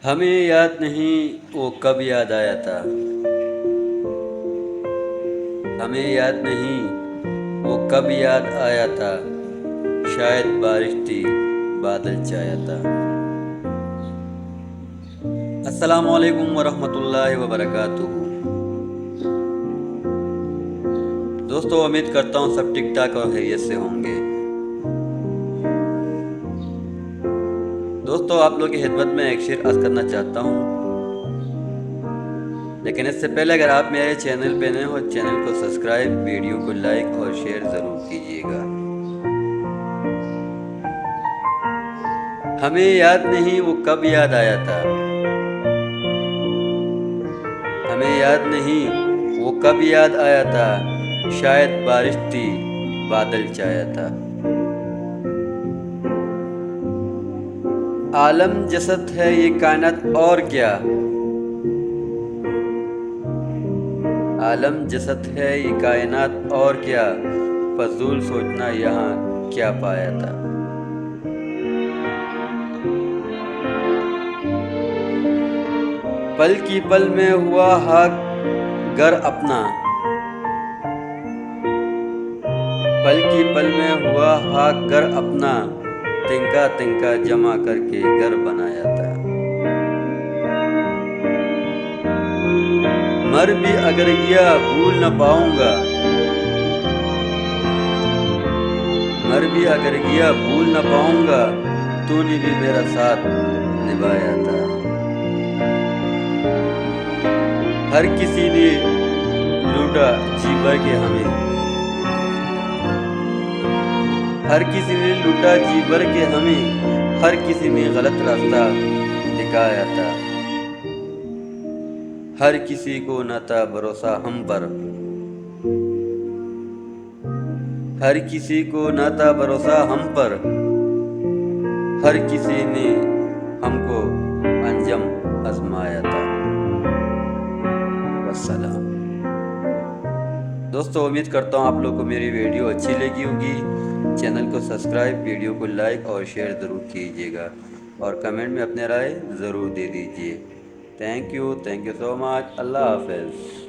ہمیں یاد نہیں وہ کب یاد آیا تھا، ہمیں یاد نہیں وہ کب یاد آیا تھا، شاید بارش تھی بادل چھایا تھا۔ السلام علیکم ورحمۃ اللہ وبرکاتہ۔ دوستو امید کرتا ہوں سب ٹھیک ٹھاک اور خیریت سے ہوں گے۔ دوستو آپ لوگ کی خدمت میں ایک شعر عرض کرنا چاہتا ہوں، لیکن اس سے پہلے اگر آپ میرے چینل پہ نئے ہو چینل کو سبسکرائب، ویڈیو کو لائک اور شیئر ضرور کیجیے گا۔ ہمیں یاد نہیں وہ کب یاد آیا تھا، ہمیں یاد نہیں وہ کب یاد آیا تھا، شاید بارش تھی بادل چھایا تھا۔ عالم جسد ہے یہ کائنات اور کیا، عالم جسد ہے یہ کائنات اور کیا، فضول سوچنا یہاں کیا پایا تھا۔ پل کی پل میں ہوا ہاک گر اپنا، پل کی پل میں ہوا ہاک گر اپنا، تنکا تنکا جمع کر کے گھر بنایا تھا۔ مر بھی اگر گیا بھول نہ پاؤں گا، مر بھی اگر گیا بھول نہ پاؤں گا، تو نے بھی میرا ساتھ نبھایا تھا۔ ہر کسی نے لوٹا جی بھر کے ہمیں، ہر کسی نے لوٹا جی بھر کے ہمیں، ہر کسی نے غلط راستہ دکھایا تھا۔ ہر کسی کو نہ تھا بھروسہ ہم پر، ہر کسی کو نہ تھا بھروسہ ہم پر، ہر کسی نے ہم کو انجم آزمایا تھا۔ والسلام۔ دوستو امید کرتا ہوں آپ لوگ کو میری ویڈیو اچھی لگی ہوگی۔ چینل کو سبسکرائب، ویڈیو کو لائک اور شیئر ضرور کیجیے گا، اور کمنٹ میں اپنے رائے ضرور دے دیجیے۔ تھینک یو سو مچ۔ اللہ حافظ۔